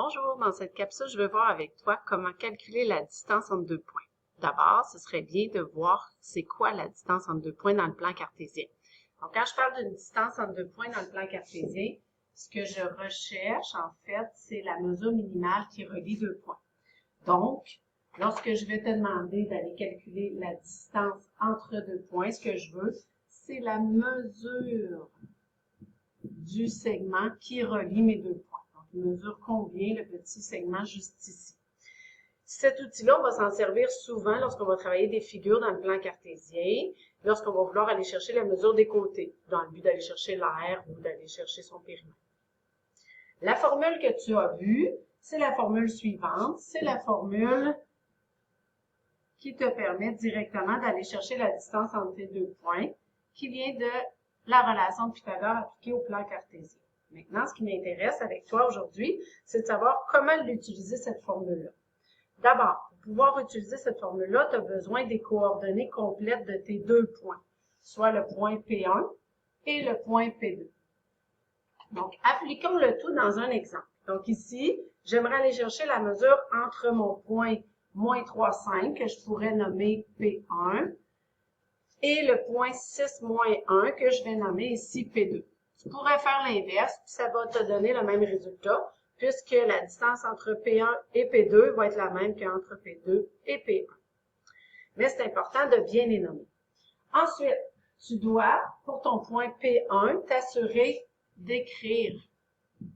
Bonjour, dans cette capsule, je vais voir avec toi comment calculer la distance entre deux points. D'abord, ce serait bien de voir c'est quoi la distance entre deux points dans le plan cartésien. Donc, quand je parle d'une distance entre deux points dans le plan cartésien, ce que je recherche, en fait, c'est la mesure minimale qui relie deux points. Donc, lorsque je vais te demander d'aller calculer la distance entre deux points, ce que je veux, c'est la mesure du segment qui relie mes deux points. Donc, il mesure combien le petit segment juste ici. Cet outil-là, on va s'en servir souvent lorsqu'on va travailler des figures dans le plan cartésien, lorsqu'on va vouloir aller chercher la mesure des côtés, dans le but d'aller chercher l'aire ou d'aller chercher son périmètre. La formule que tu as vue, c'est la formule suivante. C'est la formule qui te permet directement d'aller chercher la distance entre tes deux points, qui vient de la relation de Pythagore appliquée au plan cartésien. Maintenant, ce qui m'intéresse avec toi aujourd'hui, c'est de savoir comment l'utiliser cette formule-là. D'abord, pour pouvoir utiliser cette formule-là, tu as besoin des coordonnées complètes de tes deux points, soit le point P1 et le point P2. Donc, appliquons le tout dans un exemple. Donc ici, j'aimerais aller chercher la mesure entre mon point moins 3,5, que je pourrais nommer P1, et le point 6 moins 1, que je vais nommer ici P2. Tu pourrais faire l'inverse, puis ça va te donner le même résultat, puisque la distance entre P1 et P2 va être la même qu'entre P2 et P1. Mais c'est important de bien les nommer. Ensuite, tu dois, pour ton point P1, t'assurer d'écrire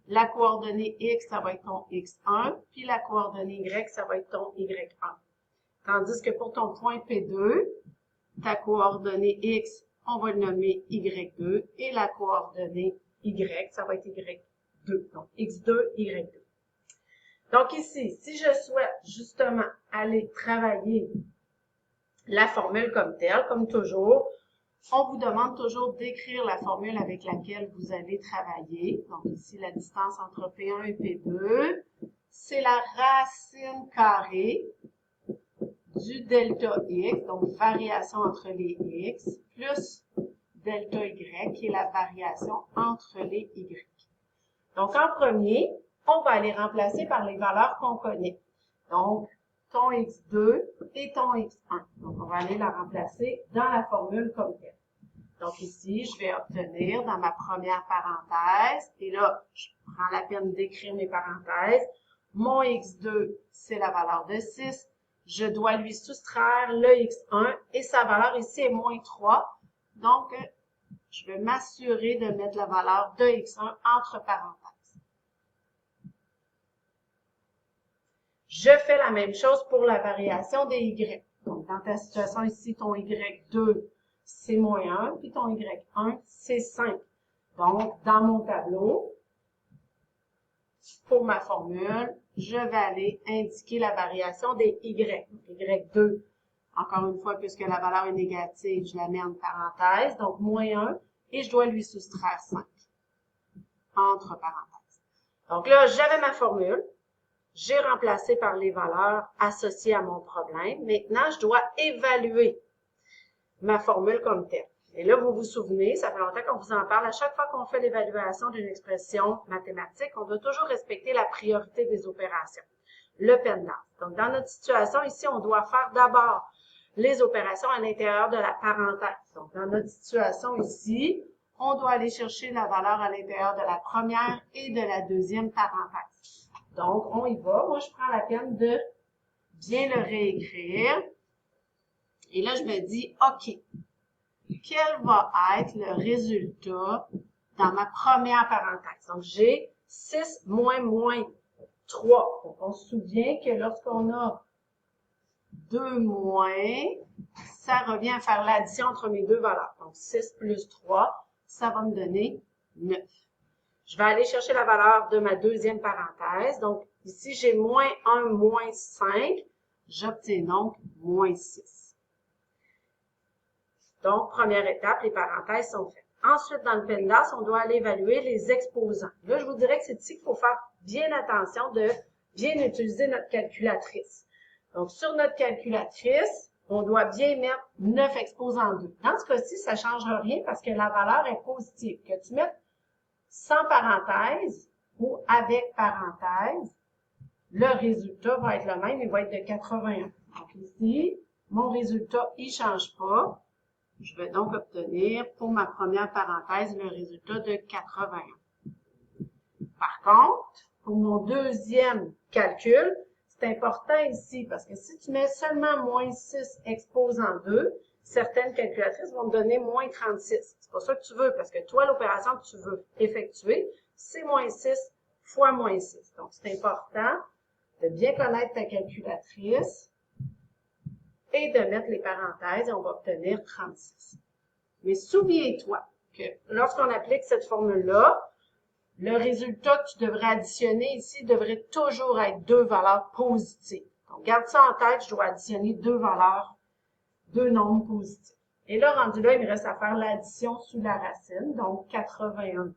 la coordonnée X, ça va être ton X1, puis la coordonnée Y, ça va être ton Y1. Tandis que pour ton point P2, ta coordonnée X, on va le nommer Y2, et la coordonnée Y, ça va être Y2. Donc, X2, Y2. Donc ici, si je souhaite justement aller travailler la formule comme telle, comme toujours, on vous demande toujours d'écrire la formule avec laquelle vous allez travailler. Donc ici, la distance entre P1 et P2, c'est la racine carrée du delta x, donc variation entre les x, plus delta y, qui est la variation entre les y. Donc en premier, on va aller remplacer par les valeurs qu'on connaît. Donc, ton x2 et ton x1. Donc, on va aller la remplacer dans la formule comme telle. Donc ici, je vais obtenir dans ma première parenthèse, et là, je prends la peine d'écrire mes parenthèses. Mon x2, c'est la valeur de 6. Je dois lui soustraire le x1, et sa valeur ici est moins 3. Donc, je vais m'assurer de mettre la valeur de x1 entre parenthèses. Je fais la même chose pour la variation des y. Donc, dans ta situation ici, ton y2, c'est moins 1, puis ton y1, c'est 5. Donc, dans mon tableau, pour ma formule, je vais aller indiquer la variation des y. y2, encore une fois, puisque la valeur est négative, je la mets en parenthèse, donc moins 1, et je dois lui soustraire 5, entre parenthèses. Donc là, j'avais ma formule. J'ai remplacé par les valeurs associées à mon problème. Maintenant, je dois évaluer ma formule comme telle. Et là, vous vous souvenez, ça fait longtemps qu'on vous en parle, à chaque fois qu'on fait l'évaluation d'une expression mathématique, on doit toujours respecter la priorité des opérations, le pendant. Donc, dans notre situation ici, on doit faire d'abord les opérations à l'intérieur de la parenthèse. Donc, dans notre situation ici, on doit aller chercher la valeur à l'intérieur de la première et de la deuxième parenthèse. Donc, on y va. Moi, je prends la peine de bien le réécrire. Et là, je me dis, OK, quel va être le résultat dans ma première parenthèse? Donc, j'ai 6 moins 3. Donc, on se souvient que lorsqu'on a 2 moins, ça revient à faire l'addition entre mes deux valeurs. Donc, 6 plus 3, ça va me donner 9. Je vais aller chercher la valeur de ma deuxième parenthèse. Donc, ici, j'ai moins 1, moins 5. J'obtiens donc moins 6. Donc, première étape, les parenthèses sont faites. Ensuite, dans le PEMDAS, on doit aller évaluer les exposants. Là, je vous dirais que c'est ici qu'il faut faire bien attention de bien utiliser notre calculatrice. Donc, sur notre calculatrice, on doit bien mettre 9 exposants 2. Dans ce cas-ci, ça ne change rien parce que la valeur est positive. Que tu mettes sans parenthèse ou avec parenthèse, le résultat va être le même, il va être de 81. Donc ici, mon résultat, il ne change pas. Je vais donc obtenir, pour ma première parenthèse, le résultat de 81. Par contre, pour mon deuxième calcul, c'est important ici, parce que si tu mets seulement moins 6 exposant 2, certaines calculatrices vont te donner moins 36. C'est pas ça que tu veux, parce que toi, l'opération que tu veux effectuer, c'est moins 6 fois moins 6. Donc, c'est important de bien connaître ta calculatrice et de mettre les parenthèses et on va obtenir 36. Mais souviens-toi que lorsqu'on applique cette formule-là, le résultat que tu devrais additionner ici devrait toujours être deux valeurs positives. Donc, garde ça en tête, je dois additionner deux valeurs, deux nombres positifs. Et là, rendu là, il me reste à faire l'addition sous la racine. Donc, 81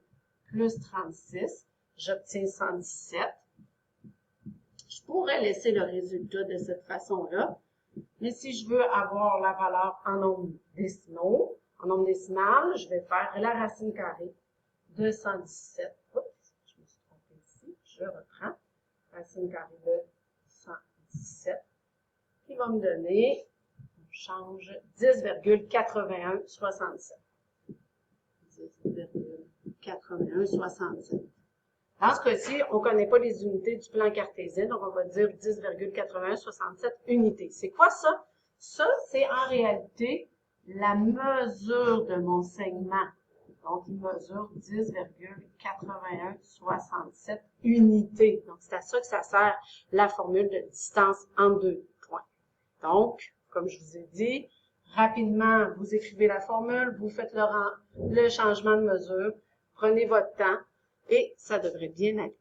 plus 36, j'obtiens 117. Je pourrais laisser le résultat de cette façon-là, mais si je veux avoir la valeur en nombre décimaux, en nombre décimal, je vais faire la racine carrée de 117. Oups, je me suis trompée ici. Je reprends. Racine carrée de 117. Qui va me donner, on change, 10,8167. 10,8167. Dans ce cas-ci, on ne connaît pas les unités du plan cartésien, donc on va dire 10,8167 unités. C'est quoi ça? Ça, c'est en réalité la mesure de mon segment. Donc, il mesure 10,8167 unités. Donc, c'est à ça que ça sert la formule de distance entre deux points. Donc, comme je vous ai dit, rapidement, vous écrivez la formule, vous faites le changement de mesure, prenez votre temps et ça devrait bien aller.